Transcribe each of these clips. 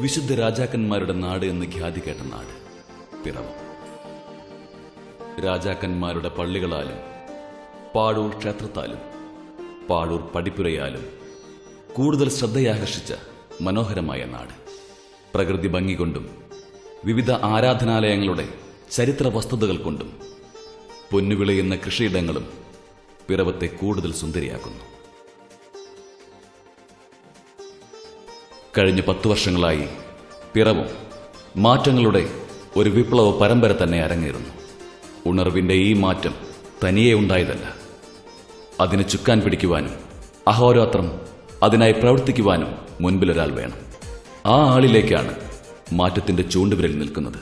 വിശുദ്ധ രാജാക്കന്മാരുടെ നാട് എന്ന് ഖ്യാതി കേട്ട നാട് പിറവം. രാജാക്കന്മാരുടെ പള്ളികളാലും പാഴൂർ ക്ഷേത്രത്താലും പാഴൂർ പടിപ്പുരയാലും കൂടുതൽ ശ്രദ്ധയാകർഷിച്ച മനോഹരമായ നാട്. പ്രകൃതി ഭംഗി കൊണ്ടും വിവിധ ആരാധനാലയങ്ങളുടെ ചരിത്ര വസ്തുതകൾ കൊണ്ടും പൊന്നുവിളയുന്ന കൃഷിയിടങ്ങളും പിറവത്തെ കൂടുതൽ സുന്ദരിയാക്കുന്നു. കഴിഞ്ഞ 10 വർഷങ്ങളായി പിറവം മാറ്റങ്ങളുടെ ഒരു വിപ്ലവ പരമ്പര തന്നെ അരങ്ങേറുന്നു. ഉണർവിന്റെ ഈ മാറ്റം തനിയെ ഉണ്ടായതല്ല. അതിന് ചുക്കാൻ പിടിക്കുവാനും അഹോരാത്രം അതിനായി പ്രവർത്തിക്കുവാനും മുൻപിലൊരാൾ വേണം. ആ ആളിലേക്കാണ് മാറ്റത്തിന്റെ ചൂണ്ടുവിരൽ നിൽക്കുന്നത്.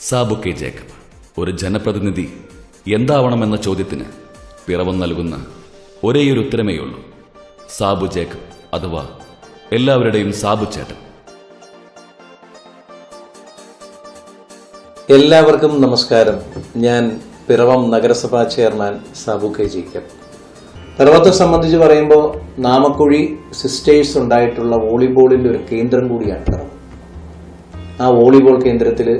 Sabu K Jacob. ഒരു ജനപ്രതിനിധി എന്താവണമെന്ന ചോദ്യത്തിന് പിറവം നൽകുന്ന ഒരേയൊരു ഉത്തരമേയുള്ളൂ: സാബു ജേക്കബ്, അഥവാ എല്ലാവരുടെയും സാബു ചേട്ടൻ. എല്ലാവർക്കും നമസ്കാരം. ഞാൻ പിറവം നഗരസഭാ ചെയർമാൻ സാബു കെ ജേക്കബ്. പിറവത്തെ സംബന്ധിച്ച് പറയുമ്പോൾ നാമക്കുഴി സിസ്റ്റേഴ്സ് ഉണ്ടായിട്ടുള്ള വോളിബോളിന്റെ ഒരു കേന്ദ്രം കൂടിയാണ് പിറവം. ആ വോളിബോൾ കേന്ദ്രത്തിൽ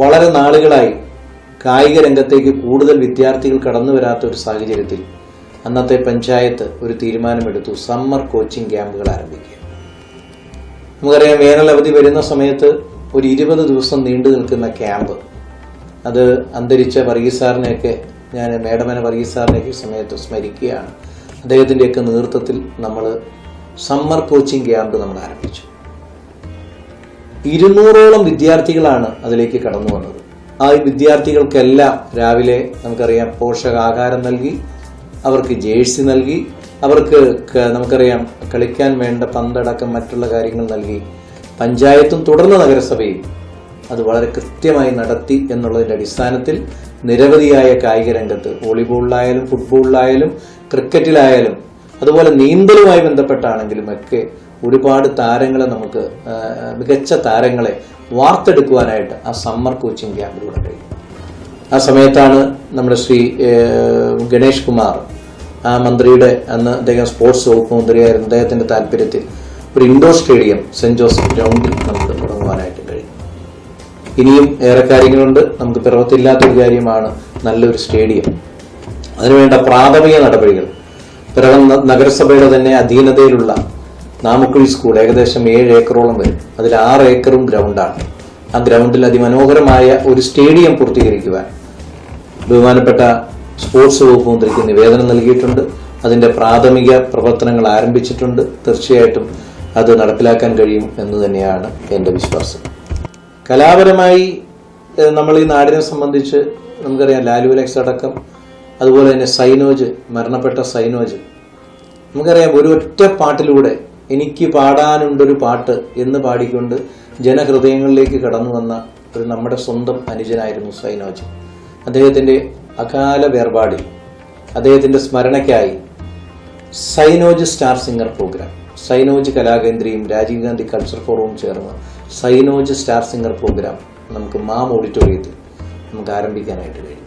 വളരെ നാളുകളായി കായിക രംഗത്തേക്ക് കൂടുതൽ വിദ്യാർത്ഥികൾ കടന്നു വരാത്ത ഒരു സാഹചര്യത്തിൽ അന്നത്തെ പഞ്ചായത്ത് ഒരു തീരുമാനമെടുത്തു: സമ്മർ കോച്ചിങ് ക്യാമ്പുകൾ ആരംഭിക്കുക. നമുക്കറിയാം, വേനൽ അവധി വരുന്ന സമയത്ത് ഒരു 20 ദിവസം നീണ്ടു നിൽക്കുന്ന ക്യാമ്പ്. അത് അന്തരിച്ച വർഗീസ് സാറിനെയൊക്കെ ഞാൻ മേടമന വർഗീസ് സാറിനെയൊക്കെ സമയത്ത് സ്മരിക്കുകയാണ്. അദ്ദേഹത്തിൻ്റെയൊക്കെ നേതൃത്വത്തിൽ നമ്മൾ സമ്മർ കോച്ചിങ് ക്യാമ്പ് നമ്മൾ ആരംഭിച്ചു. 200ഓളം വിദ്യാർത്ഥികളാണ് അതിലേക്ക് കടന്നു വന്നത്. ആ വിദ്യാർത്ഥികൾക്കെല്ലാം രാവിലെ നമുക്കറിയാം പോഷകാഹാരം നൽകി, അവർക്ക് ജേഴ്സി നൽകി, അവർക്ക് നമുക്കറിയാം കളിക്കാൻ വേണ്ട പന്തടക്കം മറ്റുള്ള കാര്യങ്ങൾ നൽകി. പഞ്ചായത്തും തുടർന്ന് നഗരസഭയും അത് വളരെ കൃത്യമായി നടത്തി എന്നുള്ളതിൻ്റെ അടിസ്ഥാനത്തിൽ നിരവധിയായ കായിക രംഗത്ത് വോളിബോളിലായാലും ഫുട്ബോളിലായാലും ക്രിക്കറ്റിലായാലും അതുപോലെ നീന്തലുമായി ബന്ധപ്പെട്ടാണെങ്കിലും ഒക്കെ ഒരുപാട് താരങ്ങളെ നമുക്ക് മികച്ച താരങ്ങളെ വാർത്തെടുക്കുവാനായിട്ട് ആ സമ്മർ കോച്ചിങ് ക്യാമ്പിലൂടെ കഴിയും. ആ സമയത്താണ് നമ്മുടെ ശ്രീ ഗണേഷ് കുമാർ, ആ മന്ത്രിയുടെ, അന്ന് അദ്ദേഹം സ്പോർട്സ് വകുപ്പ് മന്ത്രിയായിരുന്നു, അദ്ദേഹത്തിന്റെ താല്പര്യത്തിൽ ഒരു ഇൻഡോർ സ്റ്റേഡിയം സെന്റ് ജോസഫ് ഗ്രൗണ്ടിൽ നമുക്ക് തുടങ്ങുവാനായിട്ട് കഴിയും. ഇനിയും ഏറെ കാര്യങ്ങളുണ്ട്. നമുക്ക് പിറവത്തില്ലാത്തൊരു കാര്യമാണ് നല്ലൊരു സ്റ്റേഡിയം. അതിനുവേണ്ട പ്രാഥമിക നടപടികൾ പിറവം നഗരസഭയുടെ തന്നെ അധീനതയിലുള്ള നാമക്കുഴി സ്കൂൾ ഏകദേശം 7 ഏക്കറോളം വരും. അതിൽ 6 ഏക്കറും ഗ്രൗണ്ടാണ്. ആ ഗ്രൗണ്ടിൽ അതിമനോഹരമായ ഒരു സ്റ്റേഡിയം പൂർത്തീകരിക്കുവാൻ ബഹുമാനപ്പെട്ട സ്പോർട്സ് വകുപ്പ് മന്ത്രിക്ക് നിവേദനം നൽകിയിട്ടുണ്ട്. അതിന്റെ പ്രാഥമിക പ്രവർത്തനങ്ങൾ ആരംഭിച്ചിട്ടുണ്ട്. തീർച്ചയായിട്ടും അത് നടപ്പിലാക്കാൻ കഴിയും എന്ന് തന്നെയാണ് എൻ്റെ വിശ്വാസം. കലാപരമായി നമ്മൾ ഈ നാടിനെ സംബന്ധിച്ച് നമുക്കറിയാം, ലാലു അലക്സ് അടക്കം, അതുപോലെ തന്നെ സൈനോജ്, മരണപ്പെട്ട സൈനോജ്, നമുക്കറിയാം ഒരു ഒറ്റ പാട്ടിലൂടെ എനിക്ക് പാടാനുണ്ടൊരു പാട്ട് എന്ന് പാടിക്കൊണ്ട് ജനഹൃദയങ്ങളിലേക്ക് കടന്നു വന്ന ഒരു നമ്മുടെ സ്വന്തം അനുജനായിരുന്നു സൈനോജ്. അദ്ദേഹത്തിന്റെ അകാല വേർപാടിൽ അദ്ദേഹത്തിന്റെ സ്മരണയ്ക്കായി Sainoj star singer programme, Sainoj കലാകേന്ദ്രയും രാജീവ് ഗാന്ധി കൾച്ചർ ഫോറവും ചേർന്ന് സൈനോജ് സ്റ്റാർ സിംഗർ പ്രോഗ്രാം നമുക്ക് മാം ഓഡിറ്റോറിയത്തിൽ നമുക്ക് ആരംഭിക്കാനായിട്ട് കഴിയും.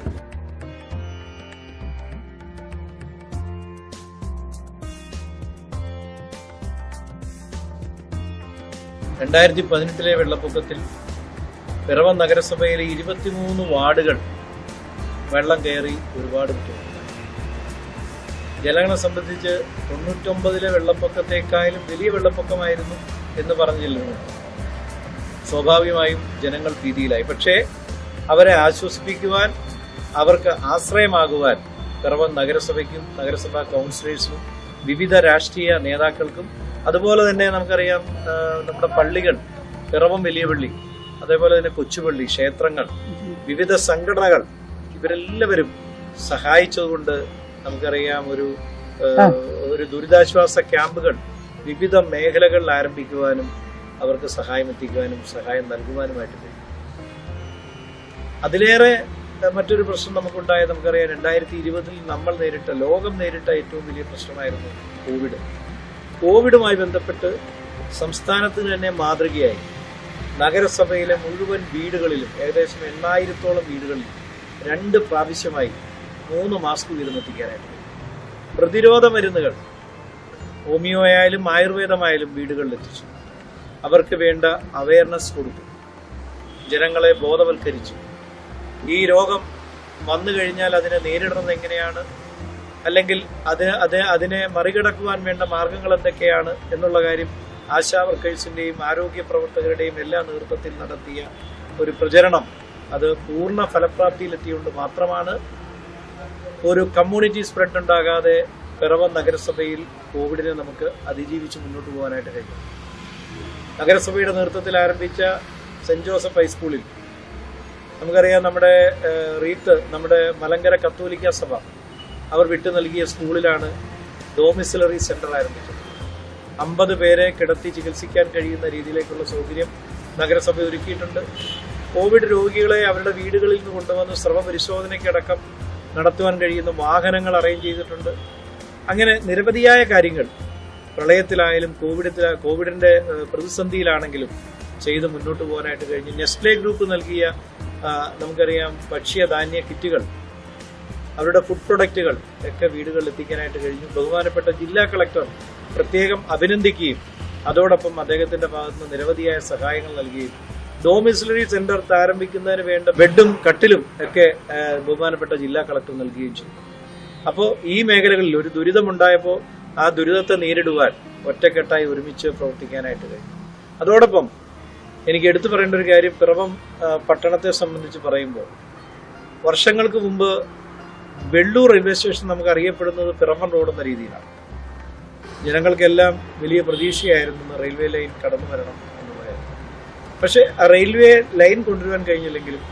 രണ്ടായിരത്തി 2018 വെള്ളപ്പൊക്കത്തിൽ പിറവം നഗരസഭയിലെ 23 വാർഡുകൾ വെള്ളം കയറി ഒരുപാട് ബുദ്ധിമുട്ടുണ്ടായി. ജനങ്ങളെ സംബന്ധിച്ച് 99 വെള്ളപ്പൊക്കത്തെക്കാളും വലിയ വെള്ളപ്പൊക്കമായിരുന്നു എന്ന് പറഞ്ഞിരുന്നു. സ്വാഭാവികമായും ജനങ്ങൾ ഭീതിയിലായി. പക്ഷേ അവരെ ആശ്വസിപ്പിക്കുവാൻ, അവർക്ക് ആശ്രയമാകുവാൻ പിറവം നഗരസഭയ്ക്കും നഗരസഭാ കൗൺസിലേഴ്സിനും വിവിധ രാഷ്ട്രീയ നേതാക്കൾക്കും, അതുപോലെ തന്നെ നമുക്കറിയാം നമ്മുടെ പള്ളികൾ, പിറവം വലിയ പള്ളി, അതേപോലെ തന്നെ കൊച്ചുപള്ളി, ക്ഷേത്രങ്ങൾ, വിവിധ സംഘടനകൾ, ഇവരെല്ലാവരും സഹായിച്ചതുകൊണ്ട് നമുക്കറിയാം ഒരു ദുരിതാശ്വാസ ക്യാമ്പുകൾ വിവിധ മേഖലകളിൽ ആരംഭിക്കുവാനും അവർക്ക് സഹായം എത്തിക്കുവാനും സഹായം നൽകുവാനുമായിട്ട് കഴിയും. അതിലേറെ മറ്റൊരു പ്രശ്നം നമുക്കുണ്ടായത് നമുക്കറിയാം, 2020 ലോകം നേരിട്ട ഏറ്റവും വലിയ പ്രശ്നമായിരുന്നു കോവിഡ്. കോവിഡുമായി ബന്ധപ്പെട്ട് സംസ്ഥാനത്തിന് തന്നെ മാതൃകയായി നഗരസഭയിലെ മുഴുവൻ വീടുകളിലും ഏകദേശം 8,000-ഓളം വീടുകളിൽ 2 പ്രാവശ്യമായി 3 മാസ്ക് വീതമെത്തിക്കാനായിട്ട്. പ്രതിരോധ മരുന്നുകൾ ഹോമിയോ ആയാലും ആയുർവേദമായാലും വീടുകളിൽ എത്തിച്ചു. അവർക്ക് വേണ്ട അവയർനെസ് കൊടുത്തു, ജനങ്ങളെ ബോധവൽക്കരിച്ചു. ഈ രോഗം വന്നു കഴിഞ്ഞാൽ അതിനെ നേരിടുന്നത് എങ്ങനെയാണ്, അല്ലെങ്കിൽ അതിനെ മറികടക്കുവാൻ വേണ്ട മാർഗങ്ങൾ എന്തൊക്കെയാണ് എന്നുള്ള കാര്യം ആശാ വർക്കേഴ്സിന്റെയും ആരോഗ്യ പ്രവർത്തകരുടെയും എല്ലാ നേതൃത്വത്തിൽ നടത്തിയ ഒരു പ്രചരണം അത് പൂർണ്ണ ഫലപ്രാപ്തിയിലെത്തിയുകൊണ്ട് മാത്രമാണ് ഒരു കമ്മ്യൂണിറ്റി സ്പ്രെഡ് ഉണ്ടാകാതെ പിറവം നഗരസഭയിൽ കോവിഡിനെ നമുക്ക് അതിജീവിച്ച് മുന്നോട്ട് പോകാനായിട്ട് കഴിഞ്ഞു. നഗരസഭയുടെ നേതൃത്വത്തിൽ ആരംഭിച്ച സെന്റ് ജോസഫ് ഹൈസ്കൂളിൽ നമുക്കറിയാം, നമ്മുടെ നമ്മുടെ മലങ്കര കത്തോലിക്ക സഭ അവർ വിട്ടു നൽകിയ സ്കൂളിലാണ് ഡോമിസിലറി സെന്റർ ആരംഭിച്ചത്. 50 പേരെ കിടത്തി ചികിത്സിക്കാൻ കഴിയുന്ന രീതിയിലേക്കുള്ള സൗകര്യം നഗരസഭ ഒരുക്കിയിട്ടുണ്ട്. കോവിഡ് രോഗികളെ അവരുടെ വീടുകളിൽ നിന്ന് കൊണ്ടുവന്ന് സ്രവ പരിശോധനയ്ക്കടക്കം നടത്തുവാൻ കഴിയുന്ന വാഹനങ്ങൾ അറേഞ്ച് ചെയ്തിട്ടുണ്ട്. അങ്ങനെ നിരവധിയായ കാര്യങ്ങൾ പ്രളയത്തിലായാലും കോവിഡിന്റെ പ്രതിസന്ധിയിലാണെങ്കിലും ചെയ്ത് മുന്നോട്ട് പോകാനായിട്ട് കഴിഞ്ഞു. നെസ്ലെ ഗ്രൂപ്പ് നൽകിയ നമുക്കറിയാം ഭക്ഷ്യധാന്യ കിറ്റുകൾ, അവരുടെ ഫുഡ് പ്രൊഡക്റ്റുകൾ ഒക്കെ വീടുകളിൽ എത്തിക്കാനായിട്ട് കഴിഞ്ഞു. ബഹുമാനപ്പെട്ട ജില്ലാ കളക്ടർ പ്രത്യേകം അഭിനന്ദിക്കുകയും അതോടൊപ്പം അദ്ദേഹത്തിന്റെ ഭാഗത്തുനിന്ന് നിരവധിയായ സഹായങ്ങൾ നൽകുകയും ഡോമിസിലറി സെന്റർ ആരംഭിക്കുന്നതിന് വേണ്ട ബെഡും കട്ടിലും ഒക്കെ ബഹുമാനപ്പെട്ട ജില്ലാ കളക്ടർ നൽകുകയും ചെയ്തു. അപ്പോൾ ഈ മേഖലകളിൽ ഒരു ദുരിതമുണ്ടായപ്പോൾ ആ ദുരിതത്തെ നേരിടുവാൻ ഒറ്റക്കെട്ടായി ഒരുമിച്ച് പ്രവർത്തിക്കാനായിട്ട് കഴിയും. അതോടൊപ്പം എനിക്ക് എടുത്തു പറയേണ്ട ഒരു കാര്യം, പിറവം പട്ടണത്തെ സംബന്ധിച്ച് പറയുമ്പോൾ വർഷങ്ങൾക്ക് മുമ്പ് വെള്ളൂർ റെയിൽവേ സ്റ്റേഷൻ നമുക്ക് അറിയപ്പെടുന്നത് പിറവം റോഡ് എന്ന രീതിയിലാണ്. ജനങ്ങൾക്കെല്ലാം വലിയ പ്രതീക്ഷയായിരുന്നു റെയിൽവേ ലൈൻ കടന്നു വരണം എന്നുള്ളതായിരുന്നു. പക്ഷെ ആ റെയിൽവേ ലൈൻ കൊണ്ടുവരാൻ കഴിഞ്ഞില്ലെങ്കിലും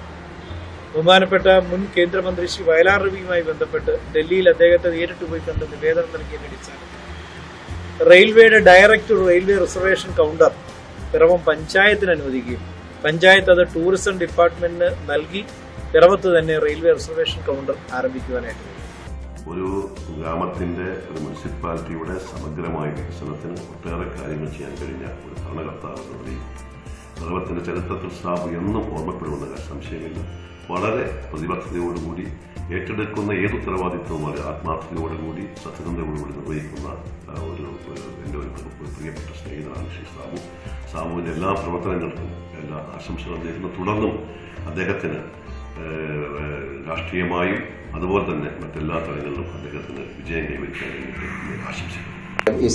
ബഹുമാനപ്പെട്ട മുൻ കേന്ദ്രമന്ത്രി ശ്രീ വയലാർ രവിയുമായി ബന്ധപ്പെട്ട് ഡൽഹിയിൽ അദ്ദേഹത്തെ നേരിട്ട് പോയി കണ്ട് നിവേദനം നൽകിയതിന്റെ അടിസ്ഥാനത്തിൽ റെയിൽവേയുടെ direct railway reservation counter Piravam പഞ്ചായത്തിന് അനുവദിക്കുകയും പഞ്ചായത്ത് അത് ടൂറിസം ഡിപ്പാർട്ട്മെന്റിന് നൽകി പിറവത്ത് തന്നെ റെയിൽവേ റിസർവേഷൻ കൗണ്ടർ ആരംഭിക്കുവാനായിട്ട് ഒരു ഗ്രാമത്തിന്റെ ഒരു മുനിസിപ്പാലിറ്റിയുടെ സമഗ്രമായ വികസനത്തിന് ഒട്ടേറെ കാര്യങ്ങൾ ചെയ്യാൻ കഴിഞ്ഞ ഒരു ഭരണകർത്താവ് എന്ന നിലയിൽ പിറവത്തിന്റെ ചരിത്രത്തിൽ സാബു എന്നും ഓർമ്മപ്പെടുമെന്ന സംശയമില്ല. വളരെ പ്രതിബദ്ധതയോടുകൂടി ഏറ്റെടുക്കുന്ന ഏത് ഉത്തരവാദിത്വവും വളരെ ആത്മാർത്ഥതയോടുകൂടി സത്യസന്ധതയോടുകൂടി നിർവഹിക്കുന്ന എൻ്റെ ഒരു പ്രിയപ്പെട്ട സ്നേഹിതനാണ് ശ്രീ സാബു. സാബുവിന്റെ എല്ലാ പ്രവർത്തനങ്ങൾക്കും എല്ലാ ആശംസകളും നേരുന്നു. തുടർന്നും അദ്ദേഹത്തിന് രാഷ്ട്രീയമായും അതുപോലെ തന്നെ മറ്റെല്ലാ തലങ്ങളിലും അദ്ദേഹത്തിന് വിജയം കൈവരിക്കാൻ കഴിഞ്ഞിട്ട് ആശംസിക്കുന്നു.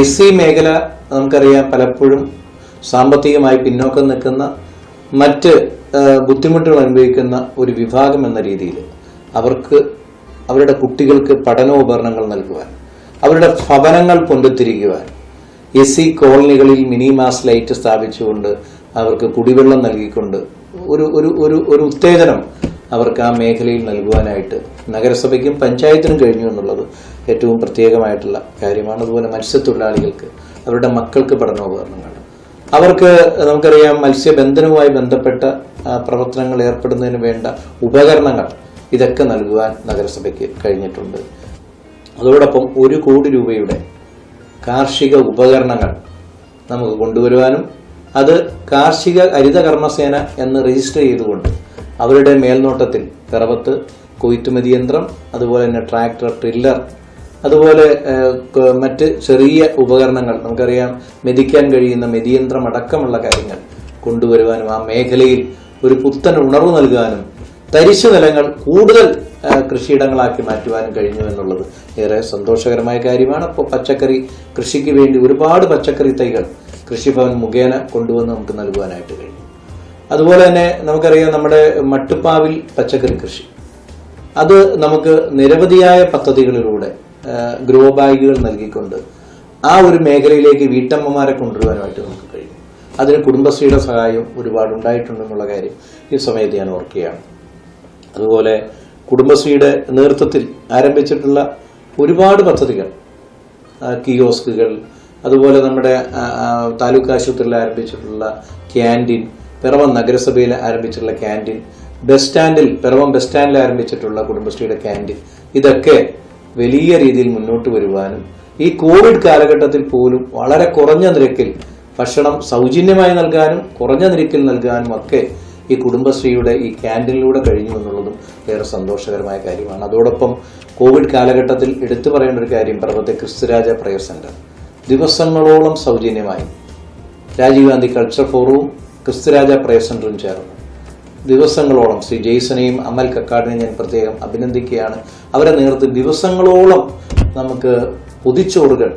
എസ് സി മേഖല നമുക്കറിയാം, പലപ്പോഴും സാമ്പത്തികമായി പിന്നോക്കം നിൽക്കുന്ന മറ്റ് ബുദ്ധിമുട്ടുകൾ അനുഭവിക്കുന്ന ഒരു വിഭാഗം എന്ന രീതിയിൽ അവർക്ക് അവരുടെ കുട്ടികൾക്ക് പഠനോപകരണങ്ങൾ നൽകുവാൻ, അവരുടെ ഭവനങ്ങൾ പൊന്തിത്തിരിക്കുവാൻ എസ് സി കോളനികളിൽ മിനി മാസ് ലൈറ്റ് സ്ഥാപിച്ചുകൊണ്ട് അവർക്ക് കുടിവെള്ളം നൽകിക്കൊണ്ട് ഒരു ഉത്തേജനം അവർക്ക് ആ മേഖലയിൽ നൽകുവാനായിട്ട് നഗരസഭയ്ക്കും പഞ്ചായത്തിനും കഴിഞ്ഞു എന്നുള്ളത് ഏറ്റവും പ്രത്യേകമായിട്ടുള്ള കാര്യമാണ്. അതുപോലെ മത്സ്യത്തൊഴിലാളികൾക്ക് അവരുടെ മക്കൾക്ക് പഠനോപകരണങ്ങൾ, അവർക്ക് നമുക്കറിയാം മത്സ്യബന്ധനവുമായി ബന്ധപ്പെട്ട പ്രവർത്തനങ്ങൾ ഏർപ്പെടുന്നതിന് വേണ്ട ഉപകരണങ്ങൾ, ഇതൊക്കെ നൽകുവാൻ നഗരസഭയ്ക്ക് കഴിഞ്ഞിട്ടുണ്ട്. അതോടൊപ്പം 1 കോടി രൂപയുടെ കാർഷിക ഉപകരണങ്ങൾ നമുക്ക് കൊണ്ടുവരുവാനും അത് കാർഷിക ഹരിത കർമ്മസേന എന്ന് രജിസ്റ്റർ ചെയ്തുകൊണ്ട് അവരുടെ മേൽനോട്ടത്തിൽ പിറവത്ത് കൊയ്ത്തുമതി യന്ത്രം, അതുപോലെ തന്നെ ട്രാക്ടർ, ട്രില്ലർ, അതുപോലെ മറ്റ് ചെറിയ ഉപകരണങ്ങൾ നമുക്കറിയാം മെതിക്കാൻ കഴിയുന്ന മെതിയന്ത്രം അടക്കമുള്ള കാര്യങ്ങൾ കൊണ്ടുവരുവാനും ആ മേഖലയിൽ ഒരു പുത്തൻ ഉണർവ് നൽകാനും തരിശു നിലങ്ങൾ കൂടുതൽ കൃഷിയിടങ്ങളാക്കി മാറ്റുവാനും കഴിഞ്ഞു എന്നുള്ളത് ഏറെ സന്തോഷകരമായ കാര്യമാണ്. അപ്പോൾ പച്ചക്കറി കൃഷിക്ക് വേണ്ടി ഒരുപാട് പച്ചക്കറി തൈകൾ കൃഷിഭവൻ മുഖേന കൊണ്ടുവന്ന് നമുക്ക് നൽകുവാനായിട്ട് കഴിഞ്ഞു. അതുപോലെ തന്നെ നമുക്കറിയാം നമ്മുടെ മട്ടുപ്പാവിൽ പച്ചക്കറി കൃഷി, അത് നമുക്ക് നിരവധിയായ പദ്ധതികളിലൂടെ ഗ്രോ ബാഗുകൾ നൽകിക്കൊണ്ട് ആ ഒരു മേഖലയിലേക്ക് വീട്ടമ്മമാരെ കൊണ്ടുവരുവാനായിട്ട് നമുക്ക് കഴിയും. അതിന് കുടുംബശ്രീയുടെ സഹായം ഒരുപാട് ഉണ്ടായിട്ടുണ്ടെന്നുള്ള കാര്യം ഈ സമയത്ത് ഞാൻ ഓർക്കുകയാണ്. അതുപോലെ കുടുംബശ്രീയുടെ നേതൃത്വത്തിൽ ആരംഭിച്ചിട്ടുള്ള ഒരുപാട് പദ്ധതികൾ, കിയോസ്കുകൾ, അതുപോലെ നമ്മുടെ താലൂക്ക് ആശുപത്രിയിൽ ആരംഭിച്ചിട്ടുള്ള ക്യാൻറ്റീൻ, പിറവം നഗരസഭയിൽ ആരംഭിച്ചിട്ടുള്ള ക്യാൻറ്റീൻ, പിറവം ബസ് സ്റ്റാൻഡിൽ ആരംഭിച്ചിട്ടുള്ള കുടുംബശ്രീയുടെ ക്യാൻറ്റീൻ, ഇതൊക്കെ വലിയ രീതിയിൽ മുന്നോട്ട് വരുവാനും ഈ കോവിഡ് കാലഘട്ടത്തിൽ പോലും വളരെ കുറഞ്ഞ നിരക്കിൽ ഭക്ഷണം സൗജന്യമായി നൽകാനും കുറഞ്ഞ നിരക്കിൽ നൽകാനും ഒക്കെ ഈ കുടുംബശ്രീയുടെ ഈ ക്യാൻറ്റീനിലൂടെ കഴിഞ്ഞു എന്നുള്ളതും ഏറെ സന്തോഷകരമായ കാര്യമാണ്. അതോടൊപ്പം കോവിഡ് കാലഘട്ടത്തിൽ എടുത്തു പറയേണ്ട ഒരു കാര്യം, പിറവത്തെ ക്രിസ്തുരാജ പ്രയർ സെന്റർ ദിവസങ്ങളോളം സൗജന്യമായി രാജീവ് ഗാന്ധി കൾച്ചർ ഫോറവും ക്രിസ്തുരാജ പ്രയർ സെന്ററും ചേർന്നു ദിവസങ്ങളോളം ശ്രീ ജെയ്സനെയും അമൽ കക്കാടിനെയും ഞാൻ പ്രത്യേകം അഭിനന്ദിക്കുകയാണ്. അവരെ നേതൃത്വത്തിൽ ദിവസങ്ങളോളം നമുക്ക് പൊതിച്ചോറുകൾ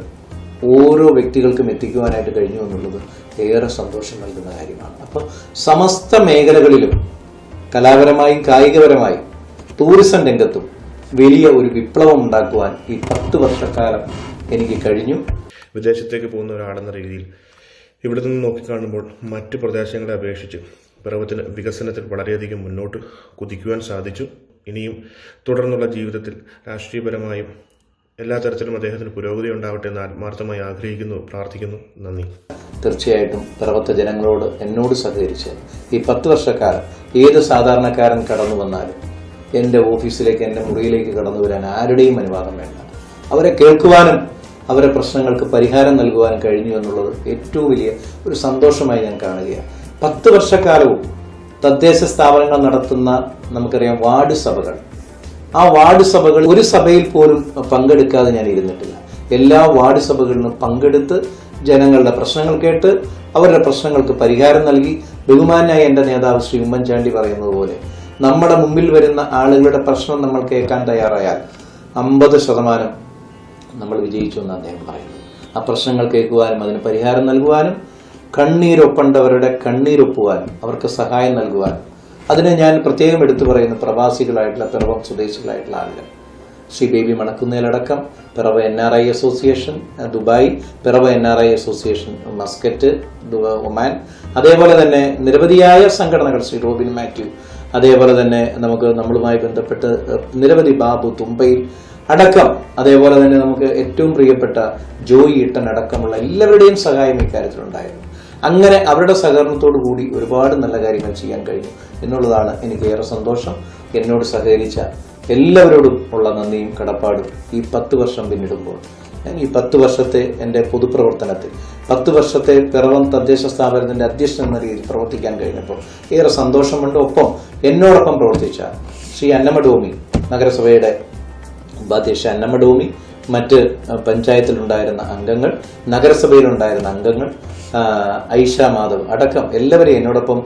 ഓരോ വ്യക്തികൾക്കും എത്തിക്കുവാനായിട്ട് കഴിഞ്ഞു എന്നുള്ളത് ഏറെ സന്തോഷം നൽകുന്ന കാര്യമാണ്. അപ്പോൾ സമസ്ത മേഖലകളിലും കലാപരമായും കായികപരമായും ടൂറിസം രംഗത്തും വലിയ ഒരു വിപ്ലവം ഉണ്ടാക്കുവാൻ ഈ 10 വർഷക്കാലം എനിക്ക് കഴിഞ്ഞു. വിദേശത്തേക്ക് പോകുന്ന ഒരാളെന്ന രീതിയിൽ ഇവിടെ നിന്ന് നോക്കിക്കാണുമ്പോൾ മറ്റു പ്രദേശങ്ങളെ അപേക്ഷിച്ച് പിറവത്തിന് വികസനത്തിൽ വളരെയധികം മുന്നോട്ട് കുതിക്കുവാൻ സാധിച്ചു. ഇനിയും തുടർന്നുള്ള ജീവിതത്തിൽ രാഷ്ട്രീയപരമായും എല്ലാ തരത്തിലും അദ്ദേഹത്തിന് പുരോഗതി ഉണ്ടാവട്ടെ എന്ന് ആത്മാർത്ഥമായി ആഗ്രഹിക്കുന്നു, പ്രാർത്ഥിക്കുന്നു. നന്ദി. തീർച്ചയായിട്ടും പിറവത്തെ ജനങ്ങളോട് എന്നോട് സഹകരിച്ച് ഈ 10 വർഷക്കാലം ഏത് സാധാരണക്കാരൻ കടന്നു വന്നാലും എൻ്റെ ഓഫീസിലേക്ക്, എൻ്റെ മുറിയിലേക്ക് കടന്നു വരാൻ ആരുടെയും അനുവാദം വേണ്ട. അവരെ കേൾക്കുവാനും അവരുടെ പ്രശ്നങ്ങൾക്ക് പരിഹാരം നൽകുവാനും കഴിഞ്ഞു എന്നുള്ളത് ഏറ്റവും വലിയ ഒരു സന്തോഷമായി ഞാൻ കാണുകയാണ്. 10 വർഷക്കാലവും തദ്ദേശ സ്ഥാപനങ്ങൾ നടത്തുന്ന നമുക്കറിയാം വാർഡ് സഭകൾ, ആ വാർഡ് സഭകൾ ഒരു സഭയിൽ പോലും പങ്കെടുക്കാതെ ഞാൻ ഇരുന്നിട്ടില്ല. എല്ലാ വാർഡ് സഭകളിലും പങ്കെടുത്ത് ജനങ്ങളുടെ പ്രശ്നങ്ങൾ കേട്ട് അവരുടെ പ്രശ്നങ്ങൾക്ക് പരിഹാരം നൽകി. ബഹുമാനായ എൻ്റെ നേതാവ് ശ്രീ ഉമ്മൻചാണ്ടി പറയുന്നത് പോലെ നമ്മുടെ മുമ്പിൽ വരുന്ന ആളുകളുടെ പ്രശ്നം നമ്മൾ കേൾക്കാൻ തയ്യാറായാൽ 50% നമ്മൾ വിജയിച്ചു എന്ന് അദ്ദേഹം പറയുന്നു. ആ പ്രശ്നങ്ങൾ കേൾക്കുവാനും അതിന് പരിഹാരം നൽകുവാനും കണ്ണീരൊപ്പണ്ടവരുടെ കണ്ണീരൊപ്പുവാനും അവർക്ക് സഹായം നൽകുവാനും അതിനെ ഞാൻ പ്രത്യേകം എടുത്തു പറയുന്ന പ്രവാസികളായിട്ടുള്ള പിറവം സ്വദേശികളായിട്ടുള്ള ആളുകൾ, ശ്രീ ബേബി മണക്കുന്നേലടക്കം Piravom NRI association Dubai, Piravom NRI association Muscat Oman, അതേപോലെ തന്നെ നിരവധിയായ സംഘടനകൾ, ശ്രീ റോബിൻ മാത്യു, അതേപോലെ തന്നെ നമ്മളുമായി ബന്ധപ്പെട്ട് നിരവധി ബാബു തുമ്പയിൽ അടക്കം, അതേപോലെ തന്നെ നമുക്ക് ഏറ്റവും പ്രിയപ്പെട്ട ജോയി ഈട്ടൻ അടക്കമുള്ള എല്ലാവരുടെയും സഹായം ഇക്കാര്യത്തിലുണ്ടായിരുന്നു. അങ്ങനെ അവരുടെ സഹകരണത്തോടു കൂടി ഒരുപാട് നല്ല കാര്യങ്ങൾ ചെയ്യാൻ കഴിഞ്ഞു എന്നുള്ളതാണ് എനിക്ക് ഏറെ സന്തോഷം. എന്നോട് സഹകരിച്ച എല്ലാവരോടും ഉള്ള നന്ദിയും കടപ്പാടും ഈ 10 വർഷം പിന്നിടുമ്പോൾ ഞാൻ ഈ 10 വർഷത്തെ എൻ്റെ പൊതുപ്രവർത്തനത്തിൽ 10 വർഷത്തെ പിറവം തദ്ദേശ സ്ഥാപനത്തിന്റെ അധ്യക്ഷൻ എന്ന രീതിയിൽ പ്രവർത്തിക്കാൻ കഴിഞ്ഞപ്പോൾ ഏറെ സന്തോഷമുണ്ട്. ഒപ്പം എന്നോടൊപ്പം പ്രവർത്തിച്ച ശ്രീ അന്നമ്മ ഡോമി, നഗരസഭയുടെ ഉപാധ്യക്ഷ അന്നമ്മ ഡോമി, മറ്റ് പഞ്ചായത്തിലുണ്ടായിരുന്ന അംഗങ്ങൾ, നഗരസഭയിലുണ്ടായിരുന്ന അംഗങ്ങൾ, ഐഷ മാധവ് അടക്കം എല്ലാവരെയും, എന്നോടൊപ്പം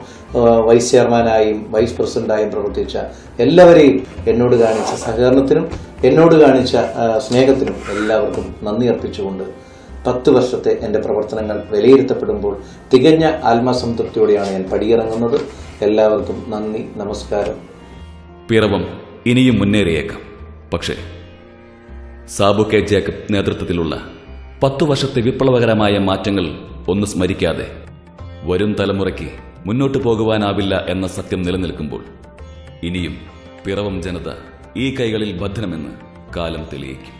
വൈസ് ചെയർമാനായും വൈസ് പ്രസിഡന്റായും പ്രവർത്തിച്ച എല്ലാവരെയും എന്നോട് കാണിച്ച സഹകരണത്തിനും എന്നോട് കാണിച്ച സ്നേഹത്തിനും എല്ലാവർക്കും നന്ദി അർപ്പിച്ചുകൊണ്ട് 10 വർഷത്തെ എൻ്റെ പ്രവർത്തനങ്ങൾ വിലയിരുത്തപ്പെടുമ്പോൾ തികഞ്ഞ ആത്മസംതൃപ്തിയോടെയാണ് ഞാൻ പടിയിറങ്ങുന്നത്. എല്ലാവർക്കും നന്ദി, നമസ്കാരം. പിറവം ഇനിയും മുന്നേറിയേക്കാം. പക്ഷേ സാബു കെ ജേക്കബ് നേതൃത്വത്തിലുള്ള 10 വർഷത്തെ വിപ്ലവകരമായ മാറ്റങ്ങൾ ഒന്ന് സ്മരിക്കാതെ വരും തലമുറയ്ക്ക് മുന്നോട്ടു പോകുവാനാവില്ല എന്ന സത്യം നിലനിൽക്കുമ്പോൾ ഇനിയും പിറവം ജനത ഈ കൈകളിൽ ഭദ്രമെന്ന് കാലം തെളിയിക്കും.